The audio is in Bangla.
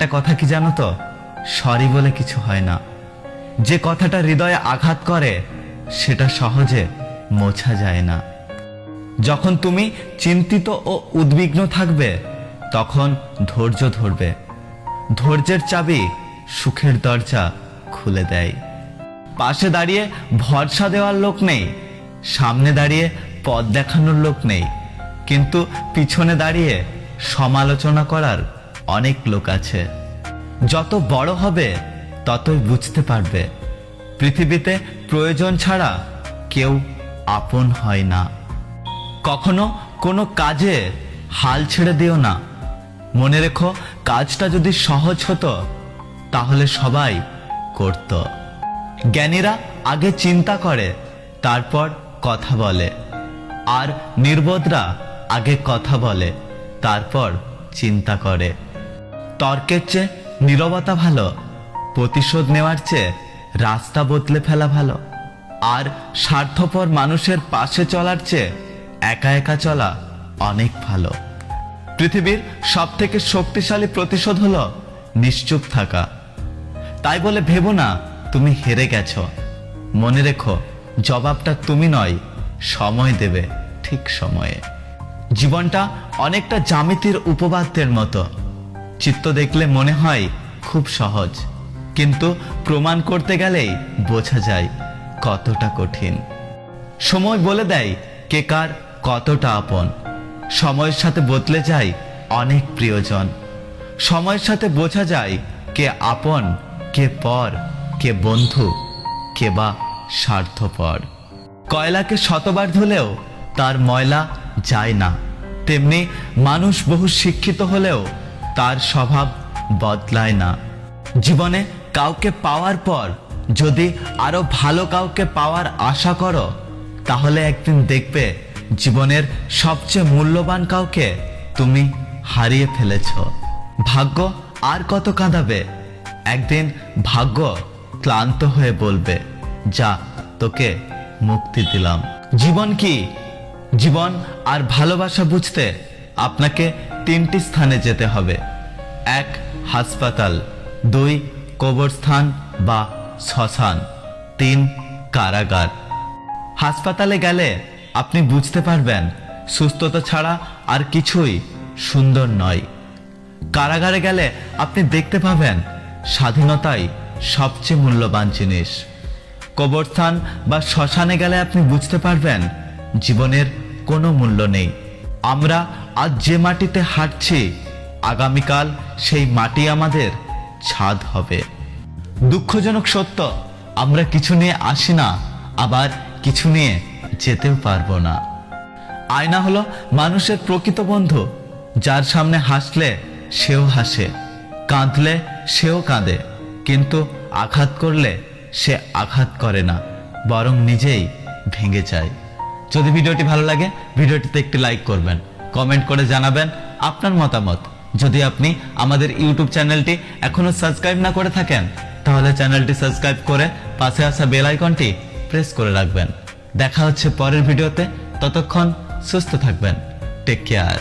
একটা কথা কি জানো তো, সরি বলে কিছু হয় না। যে কথাটা হৃদয়ে আঘাত করে সেটা সহজে মোছা যায় না। যখন তুমি চিন্তিত ও উদ্বিগ্ন থাকবে তখন ধৈর্য ধরবে। ধৈর্যের চাবি সুখের দরজা খুলে দেয়। পাশে দাঁড়িয়ে ভরসা দেওয়ার লোক নেই, সামনে দাঁড়িয়ে পথ দেখানোর লোক নেই, কিন্তু পিছনে দাঁড়িয়ে সমালোচনা করার অনেক লোক আছে। যত বড় হবে ততই বুঝতে পারবে পৃথিবীতে প্রয়োজন ছাড়া কেউ আপন হয় না। কখনো কোনো কাজে হাল ছেড়ে দিও না। মনে রেখো, কাজটা যদি সহজ হতো তাহলে সবাই করত। জ্ঞানীরা আগে চিন্তা করে তারপর কথা বলে, আর নির্বোধরা আগে কথা বলে তারপর চিন্তা করে। তর্কের চেয়ে নীরবতা ভালো, প্রতিশোধ নেওয়ার চেয়ে রাস্তা বদলে ফেলা ভালো, আর স্বার্থপর মানুষের পাশে চলার চেয়ে একা একা চলা অনেক ভালো। পৃথিবীর সবথেকে শক্তিশালী প্রতিশোধ হলো নিশ্চুপ থাকা। তাই বলে ভেবো না তুমি হেরে গেছো। মনে রেখো, জবাবটা তুমি নয়, সময় দেবে ঠিক সময়ে। জীবনটা অনেকটা জ্যামিতির উপপাদ্যের মতো। চিত্র দেখলে মনে হয় খুব সহজ, কিন্তু প্রমাণ করতে গেলেই বোঝা যায় কতটা কঠিন। সময় বলে দেয় কে কার কতটা আপন। সময়ের সাথে বদলে যায় অনেক প্রিয়জন। সময়ের সাথে বোঝা যায় কে আপন, কে পর, কে বন্ধু, কে বা স্বার্থপর। কয়লাকে শতবার ধুলেও তার ময়লা যায় না, তেমনি মানুষ বহু শিক্ষিত হলেও তার স্বভাব বদলায় না। জীবনে কাউকে পাওয়ার পর যদি আরো ভালো কাউকে পাওয়ার আশা করো, তাহলে একদিন দেখবে জীবনের সবচেয়ে মূল্যবান কাউকে তুমি হারিয়ে ফেলেছ। ভাগ্য আর কত কাঁদাবে? একদিন ভাগ্য ক্লান্ত হয়ে বলবে, যা, তোকে মুক্তি দিলাম। জীবন কি? জীবন আর ভালোবাসা বুঝতে আপনাকে 3টি স্থানে যেতে হবে। 1, হাসপাতাল। 2, কবরস্থান বা শ্মশান। 3, কারাগার। হাসপাতালে গেলে আপনি বুঝতে পারবেন সুস্থতা ছাড়া আর কিছুই সুন্দর নয়। কারাগারে গেলে আপনি দেখতে পাবেন স্বাধীনতাই সবচেয়ে মূল্যবান জিনিস। কবরস্থান বা শ্মশানে গেলে আপনি বুঝতে পারবেন জীবনের কোনো মূল্য নেই। আমরা আজ যে মাটিতে হাঁটছি, আগামীকাল সেই মাটি আমাদের ছাদ হবে। দুঃখজনক সত্য, আমরা কিছু নিয়ে আসি না, আবার কিছু নিয়ে যেতেও পারবো না। আয়না হলো মানুষের প্রকৃত বন্ধু। যার সামনে হাসলে সেও হাসে, কাঁদলে সেও কাঁদে, কিন্তু আঘাত করলে সে আঘাত করে না, বরং নিজেই ভেঙে যায়। যদি ভিডিওটি ভালো লাগে, ভিডিওটিতে একটি লাইক করবেন, কমেন্ট করে জানাবেন আপনার মতামত। যদি আপনি আমাদের ইউটিউব চ্যানেলটি এখনো সাবস্ক্রাইব না করে থাকেন, তাহলে চ্যানেলটি সাবস্ক্রাইব করে পাশে আসা বেল আইকনটি প্রেস করে রাখবেন। দেখা হচ্ছে পরের ভিডিওতে। ততক্ষণ সুস্থ থাকবেন। Take care.